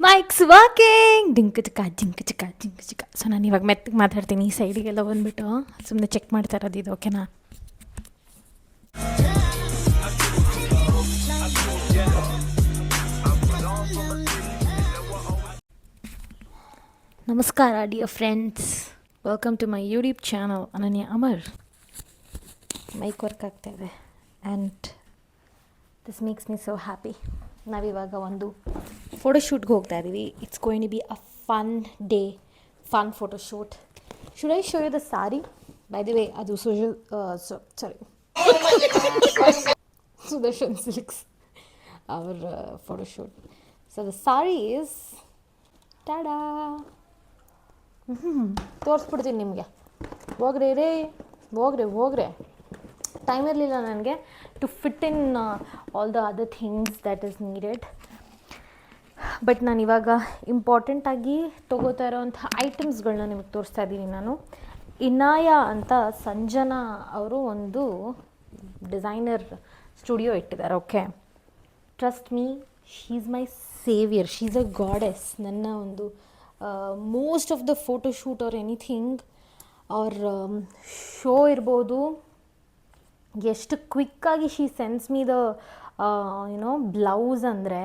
Mics walking ಡಿಂಕ್ ಚಿಕ್ಕ zinc ಚಿಕ್ಕ zinc ಚಿಕ್ಕ. ಸೊ ನಾನು ಇವಾಗ ಮೆತ್ತಗೆ ಮಾತಾಡ್ತೀನಿ, ಈ ಸೈಡಿಗೆಲ್ಲ ಬಂದುಬಿಟ್ಟು ಸುಮ್ಮನೆ ಚೆಕ್ ಮಾಡ್ತಾ ಇರೋದು ಇದು, ಓಕೆನಾ? ನಮಸ್ಕಾರ dear friends, welcome to my YouTube channel Ananya Amar. Mic work ಆಗ್ತಾಯಿದೆ and this makes me so happy. ನಾವಿವಾಗ ಒಂದು ಫೋಟೋಶೂಟ್ಗೆ ಹೋಗ್ತಾ ಇದ್ದೀವಿ. It's going to be a fun day, fun photoshoot. Should I show you the sari? By the way, ಅದು Sudarshan Silks our photoshoot. So the sari is tada. ತೋರಿಸ್ಬಿಡ್ತೀನಿ ನಿಮಗೆ. ಹೋಗ್ರೆ ಟೈಮ್ ಇರಲಿಲ್ಲ ನನಗೆ to fit in all the other things that is needed. But ನಾನು ಇವಾಗ ಇಂಪಾರ್ಟೆಂಟಾಗಿ ತೊಗೋತಾ ಇರೋವಂಥ ಐಟಮ್ಸ್ಗಳನ್ನ ನಿಮಗೆ ತೋರಿಸ್ತಾ ಇದ್ದೀನಿ. ನಾನು ಇನಾಯ ಅಂತ ಸಂಜನಾ ಅವರು ಒಂದು ಡಿಸೈನರ್ ಸ್ಟುಡಿಯೋ ಇಟ್ಟಿದ್ದಾರೆ. Okay, trust me, she is my saviour, she is a goddess. ನನ್ನ ಒಂದು most of the photoshoot or anything or show ಇರ್ಬೋದು, ಎಷ್ಟು ಕ್ವಿಕ್ಕಾಗಿ she sense me the blouse, ಅಂದರೆ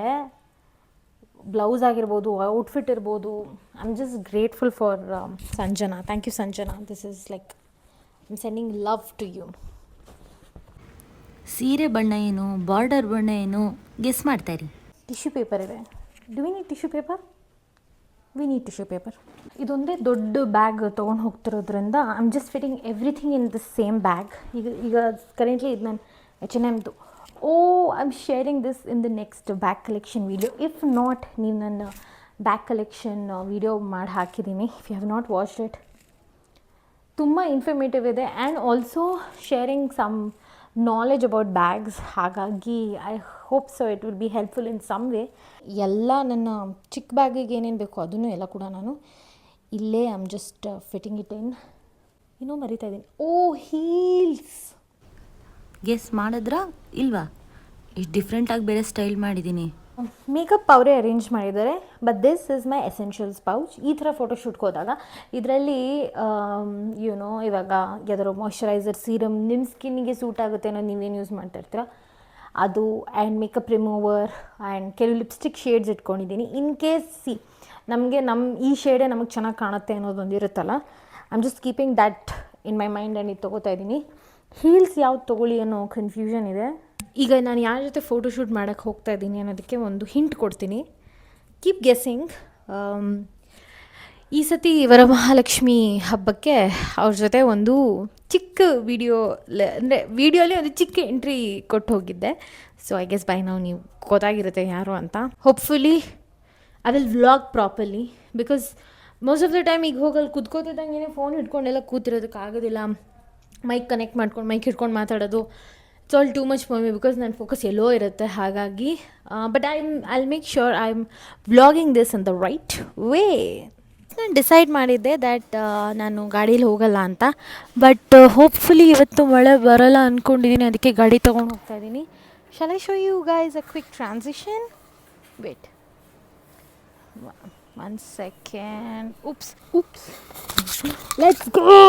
ಬ್ಲೌಸ್ ಆಗಿರ್ಬೋದು, ಔಟ್ಫಿಟ್ ಇರ್ಬೋದು. I am just grateful for Sanjana. Thank you Sanjana. This is like I am sending love to you. ಸೀರೆ ಬಣ್ಣ ಏನು, border ಬಣ್ಣ ಏನು, ಗೆಸ್ ಮಾಡ್ತಾಯಿರಿ. ಟಿಶ್ಯೂ ಪೇಪರ್ ಇದೆ. Do we need tissue paper? We need tissue paper. ಇದೊಂದೇ ದೊಡ್ಡ ಬ್ಯಾಗ್ ತೊಗೊಂಡು ಹೋಗ್ತಿರೋದ್ರಿಂದ I am just fitting everything in the same bag. ಈಗ ಕರೆಂಟ್ಲಿ ಇದು ನಾನು H&Mದು. I am sharing this in the next bag collection video. If not, ನೀವು ನನ್ನ ಬ್ಯಾಗ್ ಕಲೆಕ್ಷನ್ ವೀಡಿಯೋ ಮಾಡಿ ಹಾಕಿದ್ದೀನಿ. If you have not watched it, ತುಂಬ informative ಇದೆ and also sharing some knowledge about bags. ಹಾಗಾಗಿ I hope so it will be helpful in some way. ಎಲ್ಲ ನನ್ನ ಚಿಕ್ಕ ಬ್ಯಾಗಿಗೆ ಏನೇನು ಬೇಕೋ ಅದನ್ನು ಎಲ್ಲ ಕೂಡ ನಾನು ಇಲ್ಲೇ I am just fitting it in. ಇನ್ನೂ ಮರಿತಾ ಇದ್ದೀನಿ. ಹೀಲ್ಸ್ ಗೆಸ್ ಮಾಡಿದ್ರಾ ಇಲ್ವಾ? ಇಷ್ಟು ಡಿಫ್ರೆಂಟಾಗಿ ಬೇರೆ ಸ್ಟೈಲ್ ಮಾಡಿದ್ದೀನಿ. ಮೇಕಪ್ ಅವರೇ ಅರೇಂಜ್ ಮಾಡಿದ್ದಾರೆ. But this is my essentials pouch. ಈ ಥರ ಫೋಟೋಶೂಟ್ಗೆ ಹೋದಾಗ ಇದರಲ್ಲಿ ಇವಾಗ ಯಾವ್ದಾದ್ರು ಮಾಯ್ಶ್ಚರೈಸರ್, ಸೀರಮ್ ನಿಮ್ಮ ಸ್ಕಿನ್ನಿಗೆ ಸೂಟ್ ಆಗುತ್ತೆ ಅನ್ನೋದು ನೀವೇನು ಯೂಸ್ ಮಾಡ್ತಾಯಿರ್ತೀರ ಅದು, ಆ್ಯಂಡ್ ಮೇಕಪ್ ರಿಮೂವರ್ ಆ್ಯಂಡ್ ಕೆಲವು ಲಿಪ್ಸ್ಟಿಕ್ ಶೇಡ್ಸ್ ಇಟ್ಕೊಂಡಿದ್ದೀನಿ. ಇನ್ ಕೇಸ್ ನಮ್ಮ ಈ ಶೇಡೇ ನಮಗೆ ಚೆನ್ನಾಗಿ ಕಾಣುತ್ತೆ ಅನ್ನೋದೊಂದು ಇರುತ್ತಲ್ಲ, I am just keeping that in my mind and ಇದು ತೊಗೋತಾ ಇದ್ದೀನಿ. ಹೀಲ್ಸ್ ಯಾವ್ದು ತೊಗೊಳ್ಳಿ ಅನ್ನೋ ಕನ್ಫ್ಯೂಷನ್ ಇದೆ. ಈಗ ನಾನು ಯಾರ ಜೊತೆ ಫೋಟೋಶೂಟ್ ಮಾಡೋಕ್ಕೆ ಹೋಗ್ತಾ ಇದ್ದೀನಿ ಅನ್ನೋದಕ್ಕೆ ಒಂದು ಹಿಂಟ್ ಕೊಡ್ತೀನಿ. Keep guessing. ಈ ಸತಿ ವರಮಹಾಲಕ್ಷ್ಮಿ ಹಬ್ಬಕ್ಕೆ ಅವ್ರ ಜೊತೆ ಒಂದು ಚಿಕ್ಕ ಅಂದರೆ ವಿಡಿಯೋಲಿ ಒಂದು ಚಿಕ್ಕ ಎಂಟ್ರಿ ಕೊಟ್ಟು ಹೋಗಿದ್ದೆ. ಸೊ ಐ ಗೆಸ್ ಬೈ ನಾವು ನೀವು ಗೊತ್ತಾಗಿರುತ್ತೆ ಯಾರು ಅಂತ. Hopefully I will vlog properly, because most of the time ಈಗ ಹೋಗಲ್ಲಿ ಕುತ್ಕೋತಿದ್ದಂಗೆ ಫೋನ್ ಹಿಡ್ಕೊಂಡೆಲ್ಲ ಕೂತಿರೋದಕ್ಕಾಗೋದಿಲ್ಲ. ಮೈಕ್ ಕನೆಕ್ಟ್ ಮಾಡ್ಕೊಂಡು ಮೈಕ್ ಹಿಡ್ಕೊಂಡು ಮಾತಾಡೋದು it's all too much for me, because ನನ್ನ ಫೋಕಸ್ ಎಲ್ಲೋ ಇರುತ್ತೆ. ಹಾಗಾಗಿ but I'll make sure I am vlogging this in the right way. ನಾನು decide ಮಾಡಿದ್ದೆ that ನಾನು ಗಾಡೀಲಿ ಹೋಗಲ್ಲ ಅಂತ. ಬಟ್ ಹೋಪ್ಫುಲಿ ಇವತ್ತು ಮಳೆ ಬರೋಲ್ಲ ಅಂದ್ಕೊಂಡಿದ್ದೀನಿ, ಅದಕ್ಕೆ ಗಾಡಿ ತೊಗೊಂಡು ಹೋಗ್ತಾ ಇದ್ದೀನಿ. Shall I show you guys a quick transition? Wait one second. Oops let's go.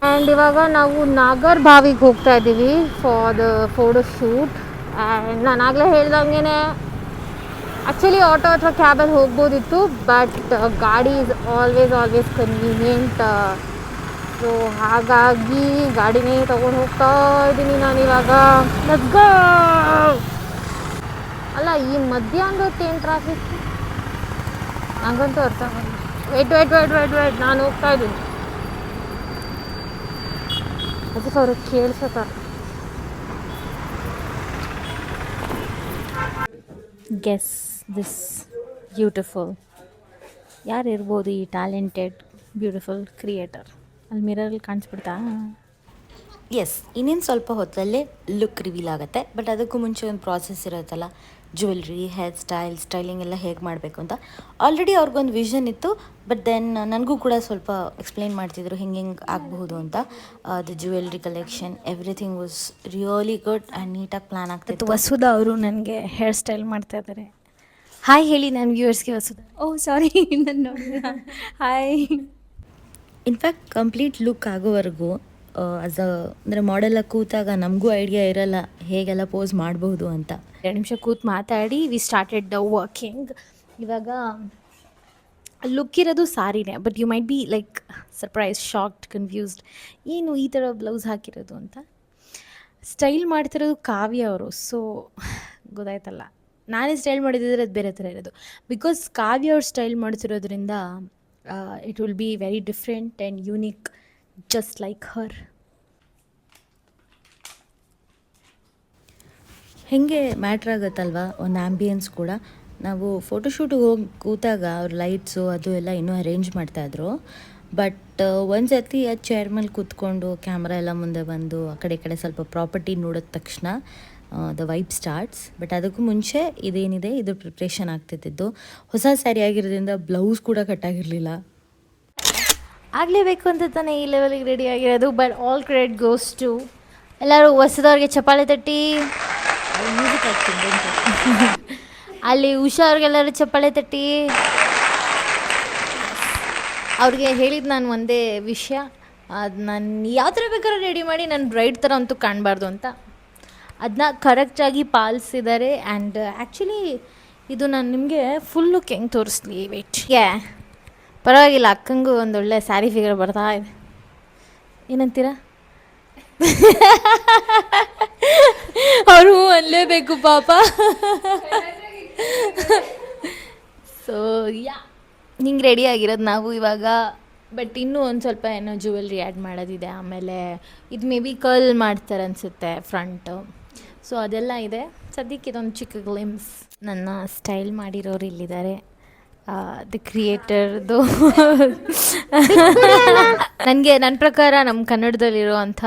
And ಇವಾಗ ನಾವು ನಾಗರ್ ಬಾವಿಗೆ ಹೋಗ್ತಾ ಇದ್ದೀವಿ ಫಾರ್ ದ ಫೋಟೋಶೂಟ್. ಆ್ಯಂಡ್ ನಾನು ಆಗಲೇ ಹೇಳ್ದಂಗೆ ಆ್ಯಕ್ಚುಲಿ ಆಟೋ ಅಥವಾ ಕ್ಯಾಬಲ್ಲಿ ಹೋಗ್ಬೋದಿತ್ತು, ಬಟ್ ಗಾಡಿ ಈಸ್ ಆಲ್ವೇಸ್ ಕನ್ವೀನಿಯೆಂಟ್. ಸೊ ಹಾಗಾಗಿ ಗಾಡಿನೇ ತೊಗೊಂಡು ಹೋಗ್ತಾ ಇದ್ದೀನಿ ನಾನಿವಾಗ. Let's go. ಅಲ್ಲ, ಈ ಮಧ್ಯಾಹ್ನದ ಹೊತ್ತೇನು ಟ್ರಾಫಿಕ್ ನನಗಂತೂ ಅರ್ಥ ಆಗಲ್ಲ. ವೇಟ್ ನಾನು ಹೋಗ್ತಾ ಇದ್ದೀನಿ. ಅದಕ್ಕೆ ಅವ್ರಿಗೆ ಕೇಳಿಸ್ತಾರೆ. Guess this beautiful. ಯಾರು ಇರ್ಬೋದು ಈ ಟ್ಯಾಲೆಂಟೆಡ್ ಬ್ಯೂಟಿಫುಲ್ ಕ್ರಿಯೇಟರ್? ಅಲ್ಲಿ ಮಿರರಲ್ಲಿ ಕಾಣಿಸ್ಬಿಡ್ತಾ? ಎಸ್, ಇನ್ನೇನು ಸ್ವಲ್ಪ ಹೊತ್ತಲ್ಲೇ ಲುಕ್ ರಿವೀಲ್ ಆಗುತ್ತೆ. ಬಟ್ ಅದಕ್ಕೂ ಮುಂಚೆ ಒಂದು ಪ್ರಾಸೆಸ್ ಇರುತ್ತಲ್ಲ, ಜ್ಯುವೆಲ್ರಿ, ಹೇರ್ ಸ್ಟೈಲಿಂಗ್ ಎಲ್ಲ ಹೇಗೆ ಮಾಡಬೇಕು ಅಂತ. ಆಲ್ರೆಡಿ ಅವ್ರಿಗೊಂದು ವಿಷನ್ ಇತ್ತು, ಬಟ್ ದೆನ್ ನನಗೂ ಕೂಡ ಸ್ವಲ್ಪ ಎಕ್ಸ್ಪ್ಲೈನ್ ಮಾಡ್ತಿದ್ರು ಹಿಂಗೆ ಆಗಬಹುದು ಅಂತ. The jewellery collection everything was really good and ನೀಟಾಗಿ ಪ್ಲ್ಯಾನ್ ಆಗ್ತಿತ್ತು. ವಸುಧಾ ಅವರು ನನಗೆ ಹೇರ್ ಸ್ಟೈಲ್ ಮಾಡ್ತಾ ಇದ್ದಾರೆ. ಹಾಯ್ ಹೇಳಿ ನಾನು ವ್ಯೂವರ್ಸ್ಗೆ ಹೊಸದು. ಓ ಸಾರಿ ನಾನು ನೋಡಿಲ್ಲ. ಹಾಯ್. ಇನ್ಫ್ಯಾಕ್ಟ್ ಕಂಪ್ಲೀಟ್ ಲುಕ್ ಆಗೋವರೆಗೂ ಆಸ್ ಅ ಅಂದರೆ ಮಾಡೆಲ್ಲ ಕೂತಾಗ ನಮಗೂ ಐಡಿಯಾ ಇರಲ್ಲ ಹೇಗೆಲ್ಲ ಪೋಸ್ ಮಾಡಬಹುದು ಅಂತ. 2 ನಿಮಿಷ ಕೂತು ಮಾತಾಡಿ ವಿ ಸ್ಟಾರ್ಟೆಡ್ ದ ವರ್ಕಿಂಗ್. ಇವಾಗ ಲುಕ್ ಇರೋದು ಸಾರಿನೇ, but you might be like surprise, shocked, confused, ಏನು ಈ ಥರ ಬ್ಲೌಸ್ ಹಾಕಿರೋದು ಅಂತ. ಸ್ಟೈಲ್ ಮಾಡ್ತಿರೋದು ಕಾವ್ಯ ಅವರು. ಸೊ ಗೊತ್ತಾಯ್ತಲ್ಲ, ನಾನೇ ಸ್ಟೈಲ್ ಮಾಡಿದ್ರೆ ಅದು ಬೇರೆ ಥರ ಇರೋದು. ಬಿಕಾಸ್ ಕಾವ್ಯ ಅವ್ರು ಸ್ಟೈಲ್ ಮಾಡ್ತಿರೋದ್ರಿಂದ it will be very different and unique, just like her. ಹೇಗೆ ಮ್ಯಾಟ್ರ್ ಆಗುತ್ತಲ್ವ ಒಂದು ಆ್ಯಂಬಿಯನ್ಸ್ ಕೂಡ. ನಾವು ಫೋಟೋಶೂಟಿಗೆ ಹೋಗಿ ಕೂತಾಗ ಅವ್ರ ಲೈಟ್ಸು ಅದು ಎಲ್ಲ ಇನ್ನೂ ಅರೇಂಜ್ ಮಾಡ್ತಾಯಿದ್ರು. ಬಟ್ ಒಂದು ಸರ್ತಿ ಆ ಚೇರ್ ಮೇಲೆ ಕೂತ್ಕೊಂಡು ಕ್ಯಾಮ್ರಾ ಎಲ್ಲ ಮುಂದೆ ಬಂದು ಆ ಕಡೆ ಈ ಕಡೆ ಸ್ವಲ್ಪ ಪ್ರಾಪರ್ಟಿ ನೋಡಿದ ತಕ್ಷಣ ದ ವೈಬ್ ಸ್ಟಾರ್ಟ್ಸ್. ಬಟ್ ಅದಕ್ಕೂ ಮುಂಚೆ ಇದೇನಿದೆ ಇದು ಪ್ರಿಪ್ರೇಷನ್ ಆಗ್ತಿದ್ದು. ಹೊಸ ಸ್ಯಾರಿ ಆಗಿರೋದ್ರಿಂದ ಬ್ಲೌಸ್ ಕೂಡ ಕಟ್ಟಾಗಿರಲಿಲ್ಲ. ಆಗಲೇಬೇಕು ಅಂತ ತಾನೇ ಈ ಲೆವೆಲಿಗೆ ರೆಡಿ ಆಗಿರೋದು. But all credit goes to ಎಲ್ಲರೂ ಹೊಸದವ್ರಿಗೆ ಚಪ್ಪಾಳೆ ತಟ್ಟಿ. ಮ್ಯೂಸಿಕ್ ಆಗ್ತಿದೆ ಅಲ್ಲಿ ಹುಷಾರ್ಗೆಲ್ಲರೂ ಚಪ್ಪಾಳೆ ತಟ್ಟಿ. ಅವ್ರಿಗೆ ಹೇಳಿದ್ದು ನಾನು ಒಂದೇ ವಿಷಯ, ಅದು ನಾನು ಯಾವ ಥರ ಬೇಕಾದ್ರೂ ರೆಡಿ ಮಾಡಿ ನಾನು ಬ್ರೈಡ್ ಥರ ಅಂತೂ ಕಾಣಬಾರ್ದು ಅಂತ. ಅದನ್ನ ಕರೆಕ್ಟಾಗಿ ಪಾಲಿಸಿದ್ದಾರೆ. ಆ್ಯಂಡ್ ಆ್ಯಕ್ಚುಲಿ ಇದು ನಾನು ನಿಮಗೆ ಫುಲ್ ಲುಕ್ ಹೆಂಗೆ ತೋರಿಸ್ಲಿ, ವೇಟ್. ಪರವಾಗಿಲ್ಲ, ಅಕ್ಕಂಗೂ ಒಂದೊಳ್ಳೆ ಸ್ಯಾರಿ ಫಿಗರ್ ಬರ್ತಾ ಇದೆ. ಏನಂತೀರ? ಅವರು ಅನ್ಲೇಬೇಕು ಪಾಪ. ಸೊ ಹಿಂಗೆ ರೆಡಿ ಆಗಿರೋದು ನಾವು ಇವಾಗ. ಬಟ್ ಇನ್ನೂ ಒಂದು ಸ್ವಲ್ಪ ಏನೋ ಜ್ಯುವೆಲ್ರಿ ಆ್ಯಡ್ ಮಾಡೋದಿದೆ. ಆಮೇಲೆ ಇದು ಮೇ ಬಿ ಕರ್ಲ್ ಮಾಡ್ತಾರೆ ಅನಿಸುತ್ತೆ ಫ್ರಂಟು. ಸೊ ಅದೆಲ್ಲ ಇದೆ. ಸದ್ಯಕ್ಕೆ ಇದೊಂದು ಚಿಕ್ಕ ಗ್ಲಿಮ್ಸ್. ನನ್ನ ಸ್ಟೈಲ್ ಮಾಡಿರೋರು ಇಲ್ಲಿದ್ದಾರೆ, ದಿ ಕ್ರಿಯೇಟರ್ದು. ನನಗೆ ನನ್ನ ಪ್ರಕಾರ ನಮ್ಮ ಕನ್ನಡದಲ್ಲಿರುವಂಥ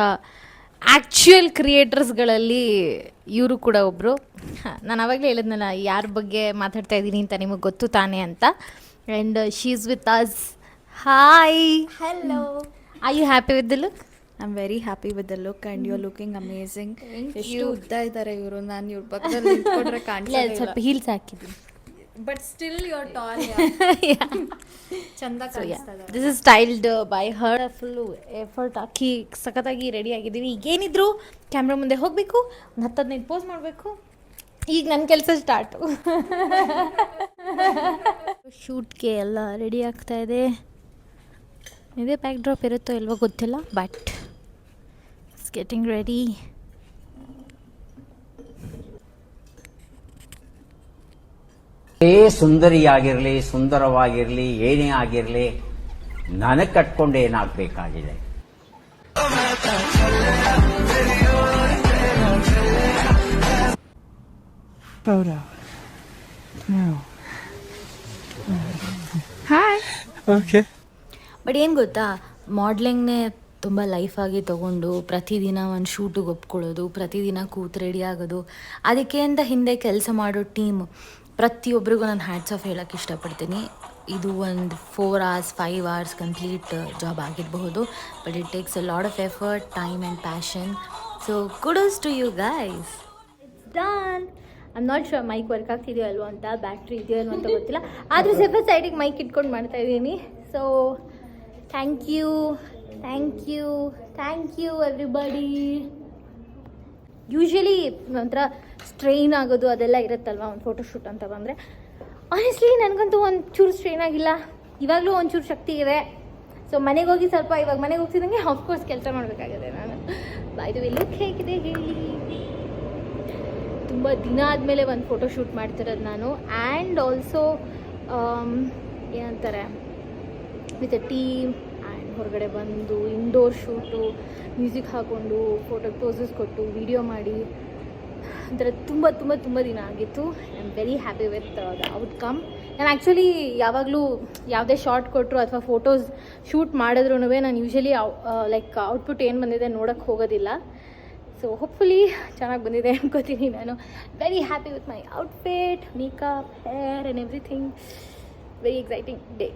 ಆ್ಯಕ್ಚುಯಲ್ ಕ್ರಿಯೇಟರ್ಸ್ಗಳಲ್ಲಿ ಇವರು ಕೂಡ ಒಬ್ಬರು. ನಾನು ಆವಾಗಲೇ ಹೇಳಿದ್ನಲ್ಲ ಯಾರ ಬಗ್ಗೆ ಮಾತಾಡ್ತಾ ಇದ್ದೀನಿ ಅಂತ ನಿಮಗೆ ಗೊತ್ತು ತಾನೇ ಅಂತ. And she is with us. Hi. Hello. Are you happy with the look? I am very happy with the look and you are looking amazing. ಎಷ್ಟು ಉದ್ದ ಇದ್ದಾರೆ ಇವರು, ನಾನು ಇವ್ರ ಪಕ್ಕದಲ್ಲಿ ನಿಂತ್ಕೊಂಡ್ರೆ ಕಾಣಿಲ್ಲ. ಸ್ವಲ್ಪ ಹೀಲ್ಸ್ ಹಾಕಿದ್ದೀನಿ. But still you are tall. ಚಂದ ಕಾಣಿಸ್ತಾ ಇದೆ. This is styled by her. Full effort ಹಾಕಿ ಸಖತ್ತಾಗಿ ರೆಡಿ ಆಗಿದ್ದೀವಿ. ಈಗೇನಿದ್ರು ಕ್ಯಾಮ್ರಾ ಮುಂದೆ ಹೋಗಬೇಕು, ಒಂದು 10-15 ಪೋಸ್ ಮಾಡಬೇಕು. ಈಗ ನನ್ನ ಕೆಲಸ ಸ್ಟಾರ್ಟು. ಶೂಟ್ಗೆ ಎಲ್ಲ ರೆಡಿ ಆಗ್ತಾ ಇದೆ. ಇದೇ ಬ್ಯಾಕ್ ಡ್ರಾಪ್ ಇರುತ್ತೋ ಇಲ್ವೋ ಗೊತ್ತಿಲ್ಲ, ಬಟ್ ಇಟ್ಸ್ ಗೆಟಿಂಗ್ ರೆಡಿ. ಸುಂದರಿಯಾಗಿರಲಿ, ಸುಂದರವಾಗಿರಲಿ, ಏನೇ ಆಗಿರಲಿ, ನನಗೆ ಕಟ್ಕೊಂಡು ಏನಾಗಬೇಕಾಗಿದೆ. ಬಟ್ ಏನು ಗೊತ್ತಾ, ಮಾಡ್ಲಿಂಗ್ನೇ ತುಂಬ ಲೈಫಾಗಿ ತೊಗೊಂಡು ಪ್ರತಿದಿನ ಒಂದು ಶೂಟಿಗೆ ಒಪ್ಕೊಳ್ಳೋದು, ಪ್ರತಿದಿನ ಕೂತು ರೆಡಿ ಆಗೋದು, ಅದಕ್ಕೆ ಅಂತ ಹಿಂದೆ ಕೆಲಸ ಮಾಡೋ ಟೀಮ್ ಪ್ರತಿಯೊಬ್ಬರಿಗೂ ನಾನು ಹ್ಯಾಟ್ಸ್ ಆಫ್ ಹೇಳೋಕ್ಕೆ ಇಷ್ಟಪಡ್ತೀನಿ. ಇದು ಒಂದು 4 hours 5 hours ಕಂಪ್ಲೀಟ್ ಜಾಬ್ ಆಗಿರಬಹುದು. But it takes a lot of effort, time and passion. So kudos to you guys. Done. I am not sure mic work ಆಗ್ತಿದೆಯೋ ಅಲ್ವೋ ಅಂತ, ಬ್ಯಾಟ್ರಿ ಇದೆಯೋ ಅಲ್ವೋ ಅಂತ ಗೊತ್ತಿಲ್ಲ. ಆದರೂ ಸ್ವಲ್ಪ ಸೈಡಿಗೆ ಮೈಕ್ ಇಟ್ಕೊಂಡು ಮಾಡ್ತಾ ಇದ್ದೀನಿ. So thank you, thank you, thank you everybody. Usually ಒಂಥರ ಸ್ಟ್ರೈನ್ ಆಗೋದು ಅದೆಲ್ಲ ಇರುತ್ತಲ್ವ ಒಂದು ಫೋಟೋಶೂಟ್ ಅಂತ ಬಂದರೆ. ಆನೆಸ್ಟ್ಲಿ ನನಗಂತೂ ಒಂಚೂರು ಸ್ಟ್ರೈನ್ ಆಗಿಲ್ಲ. ಇವಾಗಲೂ ಒಂಚೂರು ಶಕ್ತಿ ಇದೆ. ಸೊ ಮನೆಗೆ ಹೋಗಿ ಸ್ವಲ್ಪ ಇವಾಗ ಮನೆಗೆ ಹೋಗ್ತಿದ್ದಂಗೆ ಆಫ್ಕೋರ್ಸ್ ಕೆಲಸ ಮಾಡಬೇಕಾಗಿದೆ ನಾನು. ಬಾಯ್ದು ಲುಕ್ ಹೇಗಿದೆ ಹೇಳಿ. ತುಂಬ ದಿನ ಆದಮೇಲೆ ಒಂದು ಫೋಟೋಶೂಟ್ ಮಾಡ್ತಿರೋದು ನಾನು. ಆ್ಯಂಡ್ ಆಲ್ಸೋ ಏನಂತಾರೆ, ವಿತ್ ಅ ಟೀಮ್. ಆ್ಯಂಡ್ ಹೊರಗಡೆ ಬಂದು ಇಂಡೋರ್ ಶೂಟು, ಮ್ಯೂಸಿಕ್ ಹಾಕ್ಕೊಂಡು ಫೋಟೋ ಪೋಸಸ್ ಕೊಟ್ಟು ವಿಡಿಯೋ ಮಾಡಿ, ಒಂಥರ ತುಂಬ ತುಂಬ ತುಂಬ ದಿನ ಆಗಿತ್ತು. I am very happy with the outcome. ನಾನು ಆ್ಯಕ್ಚುಲಿ ಯಾವಾಗಲೂ ಯಾವುದೇ ಶಾರ್ಟ್ ಕೊಟ್ಟರು ಅಥವಾ ಫೋಟೋಸ್ ಶೂಟ್ ಮಾಡಿದ್ರೂ ನಾನು ಯೂಶ್ವಲಿ ಲೈಕ್ ಔಟ್ಪುಟ್ ಏನು ಬಂದಿದೆ ನೋಡೋಕ್ಕೆ ಹೋಗೋದಿಲ್ಲ. ಸೊ ಹೋಪ್ಫುಲಿ ಚೆನ್ನಾಗಿ ಬಂದಿದೆ ಅನ್ಕೋತೀನಿ. ನಾನು very happy with my outfit, makeup, hair and everything. Very exciting day.